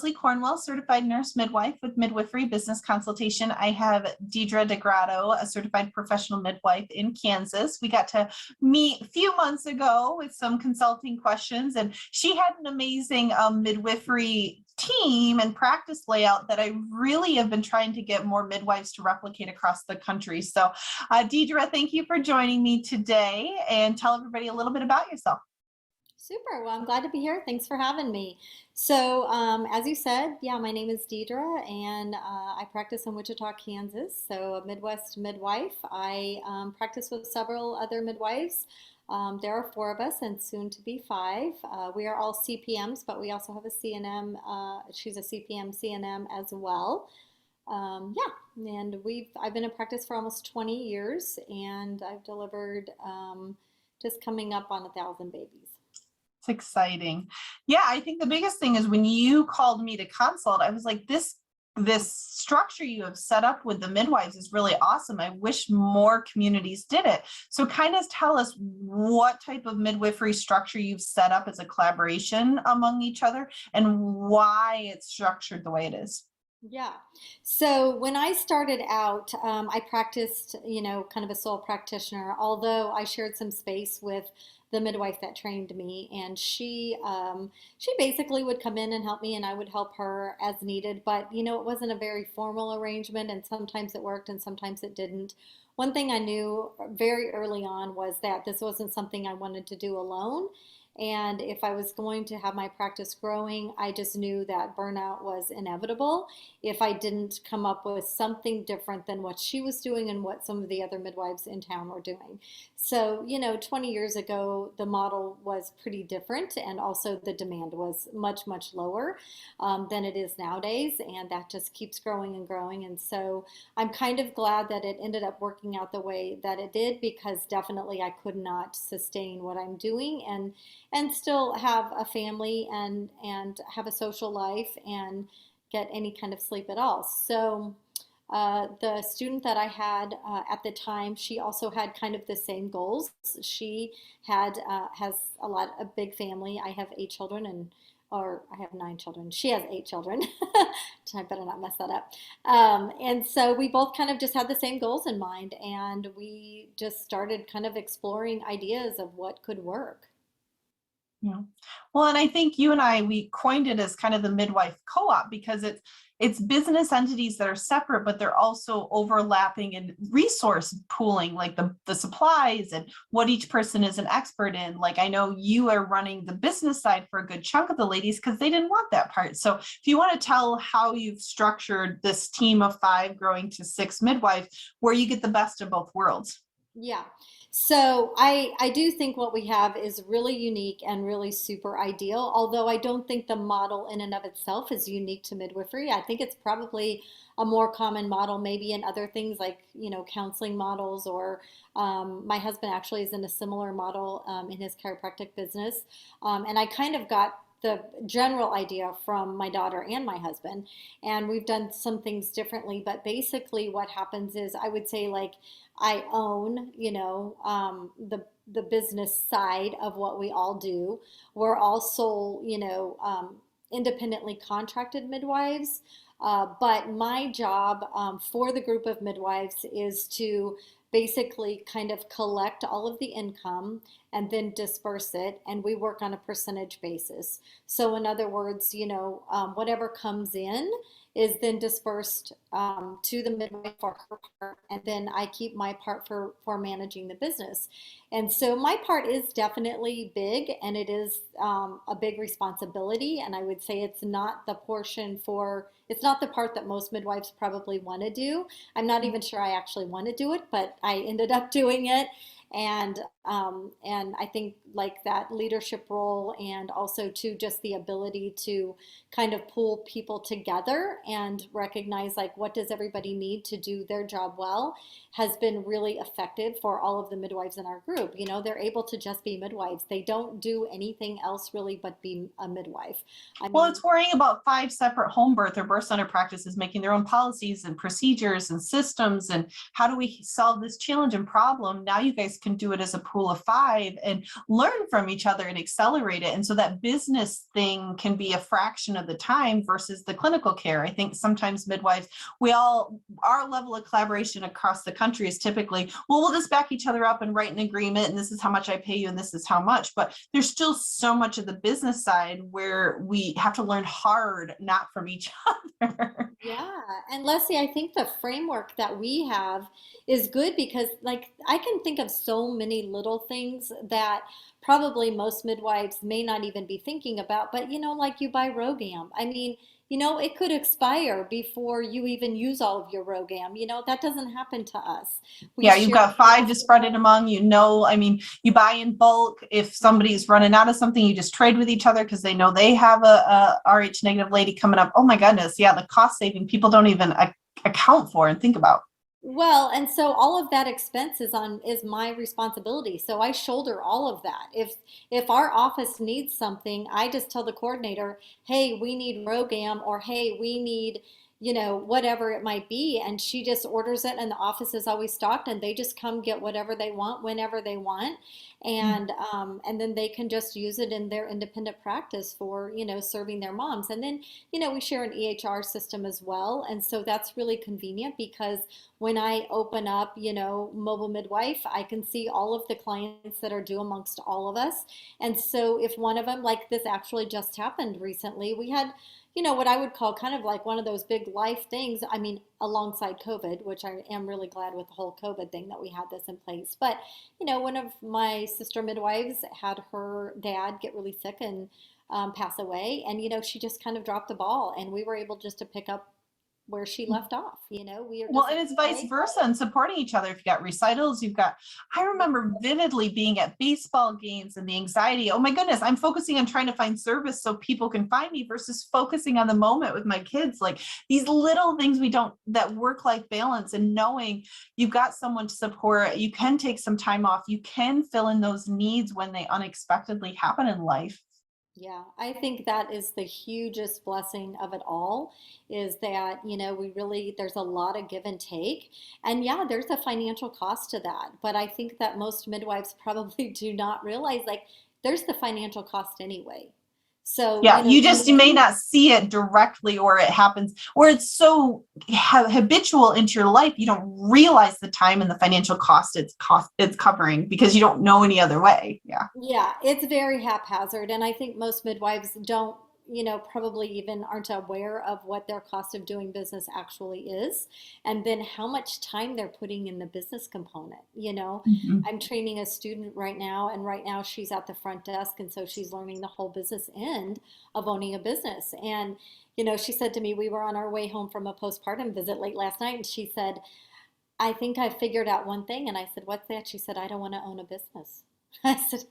Leslie Cornwell, certified nurse midwife with Midwifery Business Consultation. I have Deidre DeGrado, a certified professional midwife in Kansas. We got to meet a few months ago with some consulting questions, and she had an amazing midwifery team and practice layout that I really have been trying to get more midwives to replicate across the country. So Deidre, thank you for joining me today, and tell everybody a little bit about yourself. Super. Well, I'm glad to be here. Thanks for having me. So, as you said, yeah, my name is Deidre, and I practice in Wichita, Kansas. So, a Midwest midwife. I practice with several other midwives. There are four of us, and soon to be five. We are all CPMs, but we also have a CNM. She's a CPM, CNM as well. Yeah, and I've been in practice for almost 20 years, and I've delivered just coming up on 1,000 babies. It's exciting. Yeah, I think the biggest thing is when you called me to consult, I was like, this structure you have set up with the midwives is really awesome. I wish more communities did it. So kind of tell us what type of midwifery structure you've set up as a collaboration among each other and why it's structured the way it is. Yeah. So when I started out, I practiced, kind of a sole practitioner, although I shared some space with the midwife that trained me, and she basically would come in and help me, and I would help her as needed. But it wasn't a very formal arrangement, and sometimes it worked and sometimes it didn't. One thing I knew very early on was that this wasn't something I wanted to do alone. And if I was going to have my practice growing, I just knew that burnout was inevitable if I didn't come up with something different than what she was doing and what some of the other midwives in town were doing. So, 20 years ago, the model was pretty different, and also the demand was much, much lower than it is nowadays. And that just keeps growing and growing. And so I'm kind of glad that it ended up working out the way that it did, because definitely I could not sustain what I'm doing and still have a family and have a social life and get any kind of sleep at all. So the student that I had at the time, she also had kind of the same goals. She has a big family. I have 8 children, or I have 9 children. She has 8 children. I better not mess that up. And so we both kind of just had the same goals in mind, and we just started kind of exploring ideas of what could work. Yeah. Well, and I think you and we coined it as kind of the midwife co-op, because it's business entities that are separate, but they're also overlapping and resource pooling, like the supplies and what each person is an expert in. Like, I know you are running the business side for a good chunk of the ladies because they didn't want that part. So if you want to tell how you've structured this team of 5 growing to 6 midwives, where you get the best of both worlds. Yeah. So I do think what we have is really unique and really super ideal, although I don't think the model in and of itself is unique to midwifery. I think it's probably a more common model maybe in other things like, counseling models, or my husband actually is in a similar model in his chiropractic business. And I kind of got the general idea from my daughter and my husband, and we've done some things differently, but basically what happens is, I would say, like, I own, the business side of what we all do. We're all sole, independently contracted midwives. But my job for the group of midwives is to basically kind of collect all of the income and then disperse it, and we work on a percentage basis. So in other words, whatever comes in is then dispersed to the midwife for her part, and then I keep my part for managing the business. And so my part is definitely big, and it is a big responsibility, and I would say it's not the part that most midwives probably want to do. I'm not even sure I actually want to do it, but I ended up doing it. And I think like that leadership role, and also to just the ability to kind of pull people together and recognize like what does everybody need to do their job well, has been really effective for all of the midwives in our group. They're able to just be midwives. They don't do anything else really but be a midwife. Well, it's worrying about 5 separate home birth or birth center practices making their own policies and procedures and systems, and how do we solve this challenge and problem. Now you guys can do it as a pool of five and learn from each other and accelerate it. And so that business thing can be a fraction of the time versus the clinical care. I think sometimes midwives, our level of collaboration across the country is typically, well, we'll just back each other up and write an agreement, and this is how much I pay you and this is how much. But there's still so much of the business side where we have to learn hard, not from each other. Yeah, and Leslie, I think the framework that we have is good because, like, I can think of so many little things that probably most midwives may not even be thinking about. But, like you buy Rogam. I mean, it could expire before you even use all of your Rogam. That doesn't happen to us. We Yeah, you've share got five to spread it among, I mean, you buy in bulk. If somebody's running out of something, you just trade with each other because they know they have a RH negative lady coming up. Oh my goodness. Yeah, the cost saving people don't even account for and think about. Well, and so all of that expense is my responsibility. So I shoulder all of that. If our office needs something, I just tell the coordinator, "Hey, we need Rogam," or "Hey, we need, whatever it might be," and she just orders it, and the office is always stocked, and they just come get whatever they want whenever they want, and then they can just use it in their independent practice for serving their moms. And then we share an EHR system as well, and so that's really convenient because when I open up, mobile midwife, I can see all of the clients that are due amongst all of us. And so if one of them, like this actually just happened recently, we had, what I would call kind of like one of those big life things. I mean, alongside COVID, which I am really glad with the whole COVID thing that we had this in place. But, one of my sister midwives had her dad get really sick and pass away. And, she just kind of dropped the ball, and we were able just to pick up where she left off. We are Well, just and like, it's vice "Hey, versa and supporting each other. If you got recitals, I remember vividly being at baseball games and the anxiety. Oh my goodness, I'm focusing on trying to find service so people can find me versus focusing on the moment with my kids. Like these little things that work-life balance and knowing you've got someone to support, you can take some time off, you can fill in those needs when they unexpectedly happen in life. Yeah, I think that is the hugest blessing of it all is that, we really, there's a lot of give and take. And yeah, there's a financial cost to that. But I think that most midwives probably do not realize like there's the financial cost anyway. So, Yeah, you may not see it directly, or it happens, or it's so habitual into your life, you don't realize the time and the financial cost it's covering because you don't know any other way. Yeah. yeah, it's very haphazard, and I think most midwives don't, probably even aren't aware of what their cost of doing business actually is, and then how much time they're putting in the business component. Mhm. I'm training a student right now, and right now she's at the front desk, and so she's learning the whole business end of owning a business. And, she said to me, we were on our way home from a postpartum visit late last night, and she said, "I think I figured out one thing." And I said, "What's that?" She said, "I don't want to own a business." I said,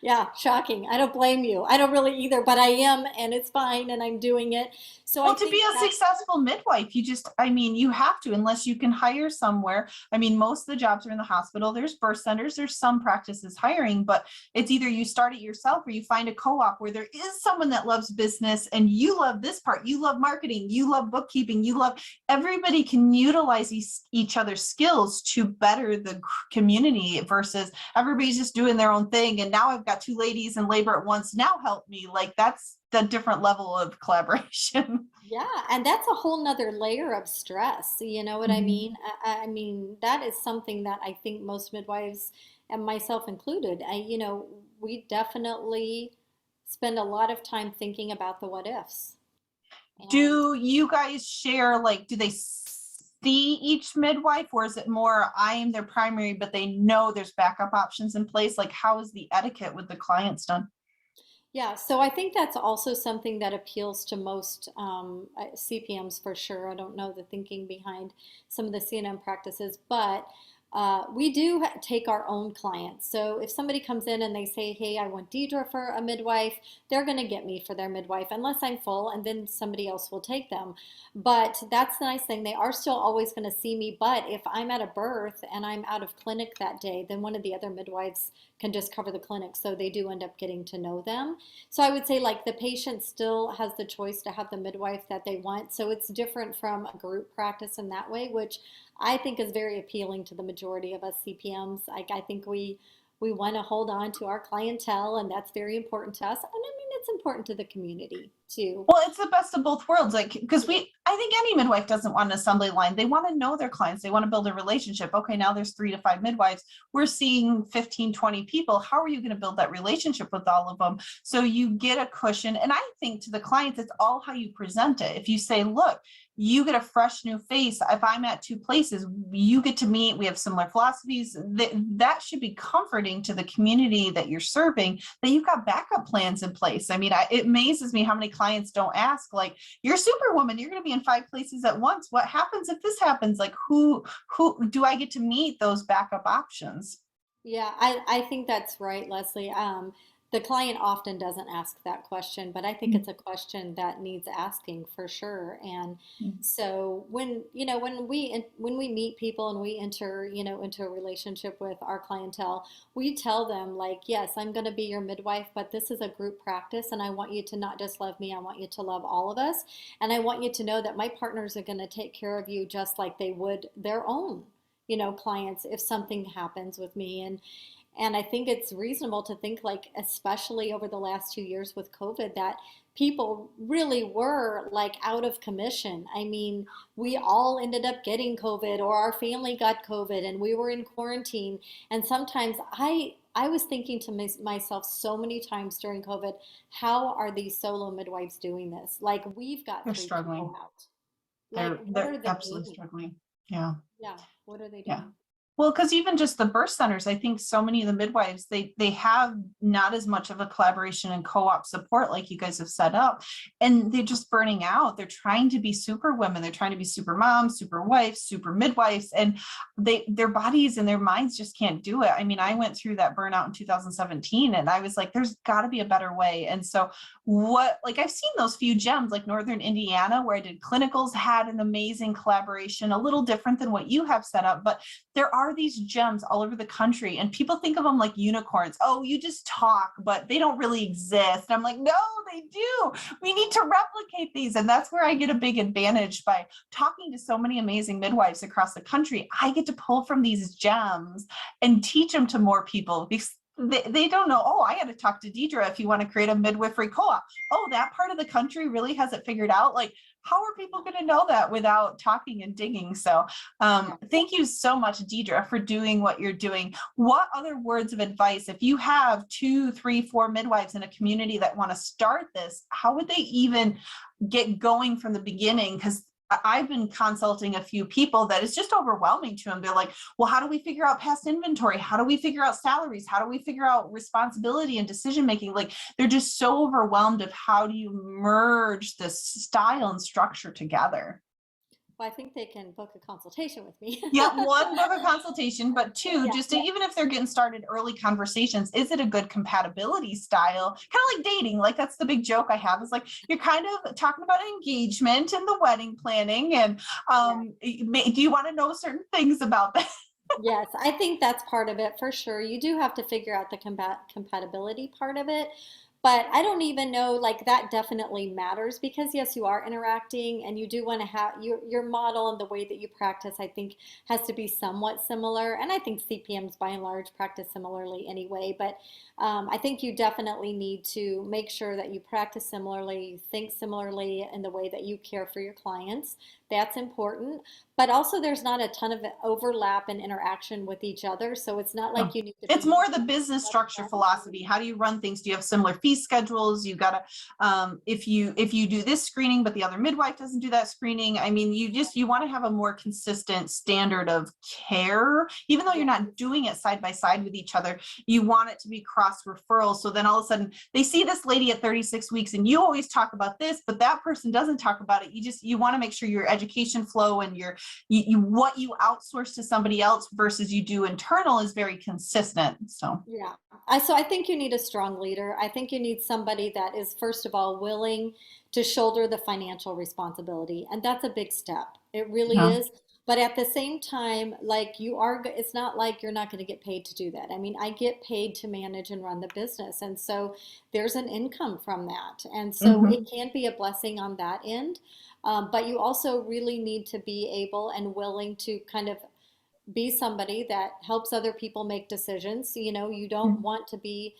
"Yeah, shocking. I don't blame you. I don't really either, but I am, and it's fine, and I'm doing it." So I Well, to be think a that, successful midwife, you have to, unless you can hire somewhere. I mean, most of the jobs are in the hospital. There's birth centers, there's some practices hiring, but it's either you start it yourself or you find a co-op where there is someone that loves business and you love this part. You love marketing, you love bookkeeping, everybody can utilize each other's skills to better the community versus everybody's just doing their own thing. And now I've got two ladies in labor at once. Now help me. Like that's the different level of collaboration. yeah, and that's a whole nother layer of stress. You know what I Mhm. mean? I mean, that is something that I think most midwives, and myself included, we definitely spend a lot of time thinking about the what ifs. And Do you guys share, like, do they see each midwife, or is it more I am their primary, but they know there's backup options in place? Like, how is the etiquette with the clients done? yeah, so I think that's also something that appeals to most CPMs for sure. I don't know the thinking behind some of the CNM practices, but we do take our own clients. So if somebody comes in and they say, "Hey, I want Deidre for a midwife," they're going to get me for their midwife unless I'm full, and then somebody else will take them. But that's the nice thing. They are still always going to see me. But if I'm at a birth and I'm out of clinic that day, then one of the other midwives can just cover the clinic. So they do end up getting to know them. So I would say like the patient still has the choice to have the midwife that they want. So it's different from a group practice in that way, which I think is very appealing to the majority of us CPMs. Like I think we want to hold on to our clientele, and that's very important to us. And I mean, it's important to the community too. Well, it's the best of both worlds. Like, because I think any midwife doesn't want an assembly line. They want to know their clients. They want to build a relationship. Okay, now there's 3 to 5 midwives. We're seeing 15, 20 people. How are you going to build that relationship with all of them? So you get a cushion. And I think to the clients, it's all how you present it. If you say, look, you get a fresh new face. If I'm at 2 places, you get to meet, we have similar philosophies. That should be comforting to the community that you're serving, that you've got backup plans in place. I mean, it amazes me how many clients don't ask, like, you're Superwoman, you're going to be in 5 places at once. What happens if this happens? Like, who do I get to meet those backup options? Yeah, I think that's right, Leslie. The client often doesn't ask that question, but I think it's a question that needs asking for sure. And so when, when we meet people and we enter, into a relationship with our clientele, we tell them like, yes, I'm going to be your midwife, but this is a group practice and I want you to not just love me, I want you to love all of us. And I want you to know that my partners are going to take care of you just like they would their own, clients if something happens with me. And I think it's reasonable to think, like, especially over the last 2 years with COVID, that people really were like out of commission. I mean, we all ended up getting COVID, or our family got COVID, and we were in quarantine. And sometimes I was thinking to myself so many times during COVID, how are these solo midwives doing this? Like, we've got They're 3 people struggling. out. Like, what They're are they absolutely doing? struggling. Yeah. Yeah, what are they Yeah. doing? Well, because even just the birth centers, I think so many of the midwives, they have not as much of a collaboration and co-op support like you guys have set up, and they're just burning out. They're trying to be super women, they're trying to be super moms, super wives, super midwives, and their bodies and their minds just can't do it. I mean, I went through that burnout in 2017, and I was like, there's got to be a better way. And so I've seen those few gems, like Northern Indiana, where I did clinicals, had an amazing collaboration, a little different than what you have set up, but there are these gems all over the country, and people think of them like unicorns. Oh, you just talk, but they don't really exist. And I'm like, no, they do. We need to replicate these. And that's where I get a big advantage by talking to so many amazing midwives across the country. I get to pull from these gems and teach them to more people, because they don't know, oh, I got to talk to Deidre if you want to create a midwifery co-op. Oh, that part of the country really has it figured out. Like, how are people going to know that without talking and digging? So thank you so much, Deidre, for doing what you're doing. What other words of advice, if you have 2, 3, 4 midwives in a community that want to start this, how would they even get going from the beginning? Because I've been consulting a few people that it's just overwhelming to them. They're like, well, how do we figure out past inventory? How do we figure out salaries? How do we figure out responsibility and decision making? Like, they're just so overwhelmed of how do you merge this style and structure together. Well, I think they can book a consultation with me. Yep, one, book a consultation, but 2, Yeah. just to, even if they're getting started early conversations, is it a good compatibility style? Kind of like dating. Like, that's the big joke I have, is like, you're kind of talking about engagement and the wedding planning, and Yeah. do you want to know certain things about that? Yes, I think that's part of it for sure. You do have to figure out the compatibility part of it. But I don't even know, like that definitely matters because yes, you are interacting and you do want to have your model and the way that you practice, I think has to be somewhat similar. And I think CPMs by and large practice similarly anyway. But I think you definitely need to make sure that you practice similarly, you think similarly in the way that you care for your clients. That's important. But also, there's not a ton of overlap and interaction with each other. So it's not No. like you need to It's be more the business structure philosophy. How do you run things? Do you have similar fee schedules? You gotta, if you do this screening, but the other midwife doesn't do that screening. I mean, you want to have a more consistent standard of care, even though you're yeah. not doing it side by side with each other. You want it to be cross referral. So then all of a sudden they see this lady at 36 weeks, and you always talk about this, but that person doesn't talk about it. You want to make sure your education flow and what you outsource to somebody else versus you do internal is very consistent. So Yeah. So I think you need a strong leader. I think you need somebody that is, first of all, willing to shoulder the financial responsibility. And that's a big step. It really yeah. is. But at the same time, like it's not like you're not going to get paid to do that. I mean, I get paid to manage and run the business. And so there's an income from that. And so Hmm. it can be a blessing on that end. But you also really need to be able and willing to kind of be somebody that helps other people make decisions. You know, you don't want to be,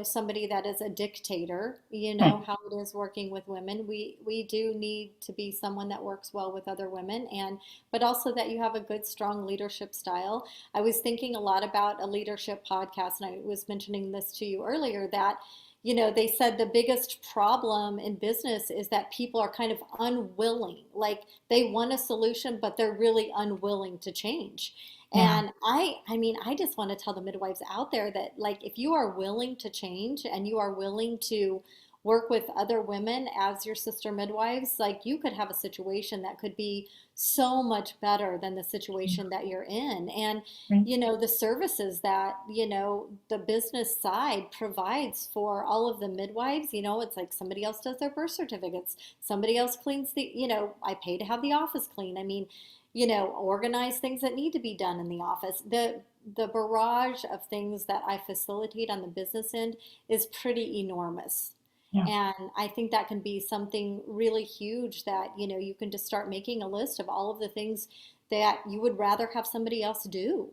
somebody that is a dictator, Right. how it is working with women. We do need to be someone that works well with other women, and but also that you have a good, strong leadership style. I was thinking a lot about a leadership podcast, and I was mentioning this to you earlier that they said the biggest problem in business is that people are kind of unwilling. Like they want a solution, but they're really unwilling to change. Yeah. And I mean, I just want to tell the midwives out there that, like, if you are willing to change and you are willing to work with other women as your sister midwives, like, you could have a situation that could be so much better than the situation that you're in. And, Right. the services that, the business side provides for all of the midwives, it's like somebody else does their birth certificates, somebody else cleans I pay to have the office clean. I mean, organize things that need to be done in the office. The barrage of things that I facilitate on the business end is pretty enormous. Yeah. And I think that can be something really huge that, you can just start making a list of all of the things that you would rather have somebody else do.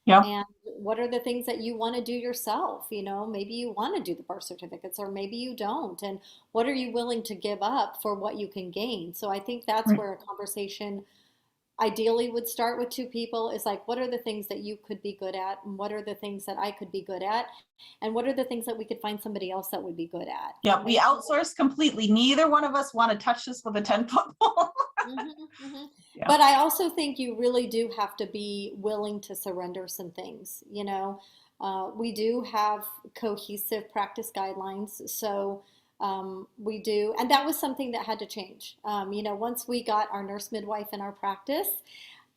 Yeah. And what are the things that you want to do yourself? Maybe you want to do the birth certificates or maybe you don't. And what are you willing to give up for what you can gain? So I think that's Right. where a conversation ideally would start with two people, is like, what are the things that you could be good at, and what are the things that I could be good at, and what are the things that we could find somebody else that would be good at, Yeah. and We make sure. outsource completely. Neither one of us want to touch this with a 10-foot pole. Mhm, mhm. Yeah. But I also think you really do have to be willing to surrender some things. We do have cohesive practice guidelines, so we do, and that was something that had to change. Once we got our nurse midwife in our practice,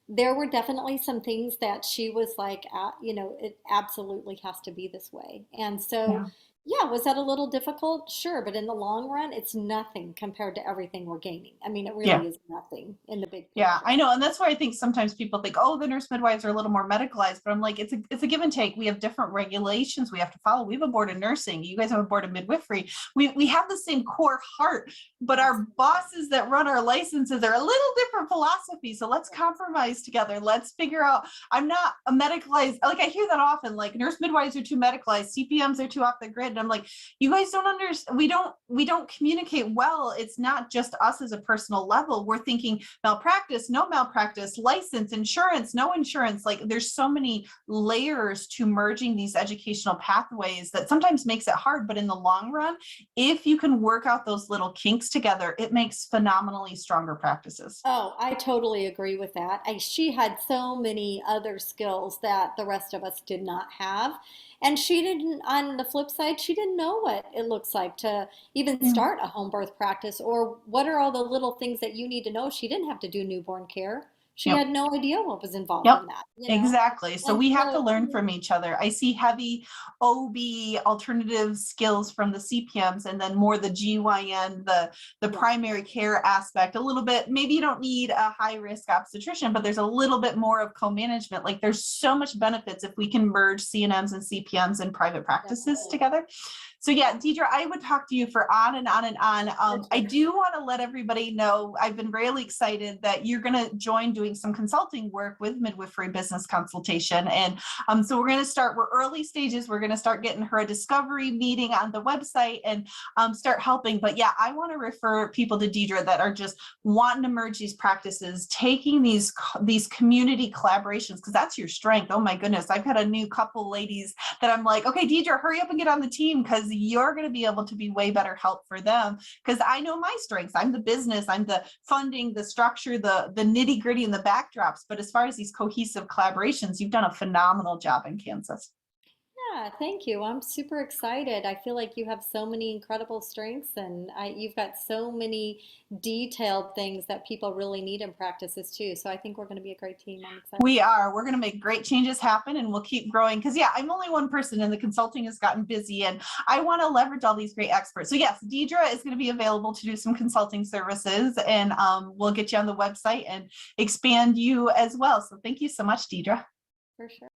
there were definitely some things that she was like, it absolutely has to be this way. And so, Yeah. yeah, was that a little difficult? Sure, but in the long run, it's nothing compared to everything we're gaining. I mean, it Yeah. really is nothing in the big Yeah, picture. I know. And that's why I think sometimes people think, oh, the nurse midwives are a little more medicalized, but I'm like, it's a give and take. We have different regulations we have to follow. We have a board of nursing. You guys have a board of midwifery. We have the same core heart, but our Absolutely. bosses that run our licenses are a little different philosophy. So let's compromise together. Let's figure out. I'm not a medicalized, like I hear that often, like nurse midwives are too medicalized, CPMs are too off the grid. And I'm like, you guys don't understand. We don't communicate well. It's not just us as a personal level. We're thinking malpractice, no malpractice, license, insurance, no insurance. Like there's so many layers to merging these educational pathways that sometimes makes it hard. But in the long run, if you can work out those little kinks together, it makes phenomenally stronger practices. Oh, I totally agree with that. She had so many other skills that the rest of us did not have. And she didn't, on the flip side, she didn't know what it looks like to even Yeah. start a home birth practice, or what are all the little things that you need to know. She didn't have to do newborn care. She Yep. had no idea what was involved Yep, in that. exactly. So And we have to so, learn from each other. I see heavy OB alternative skills from the CPMs, and then more the GYN, the yeah. primary care aspect, a little bit. Maybe you don't need a high risk obstetrician, but there's a little bit more of co-management. Like there's so much benefits if we can merge CNMs and CPMs and private practices Definitely. together. So yeah, Deidre, I would talk to you for on and on and on. For I sure. do want to let everybody know I've been really excited that you're going to join doing some consulting work with Midwifery Business Consultation. And so we're going to start, we're early stages. We're going to start getting her a discovery meeting on the website and start helping. But yeah, I want to refer people to Deidre that are just wanting to merge these practices, taking these community collaborations, because that's your strength. Oh my goodness. I've had a new couple ladies that I'm like, okay, Deidre, hurry up and get on the team, because you're going to be able to be way better help for them. Because I know my strengths. I'm the business, I'm the funding, the structure, the nitty gritty and the backdrops. But as far as these cohesive collaborations, you've done a phenomenal job in Kansas. Yeah, thank you. I'm super excited. I feel like you have so many incredible strengths and you've got so many detailed things that people really need in practices too. So I think we're going to be a great team. I'm excited. We're going to make great changes happen and we'll keep growing because yeah, I'm only one person and the consulting has gotten busy and I want to leverage all these great experts. So yes, Deidre is going to be available to do some consulting services and we'll get you on the website and expand you as well. So thank you so much, Deidre. For sure.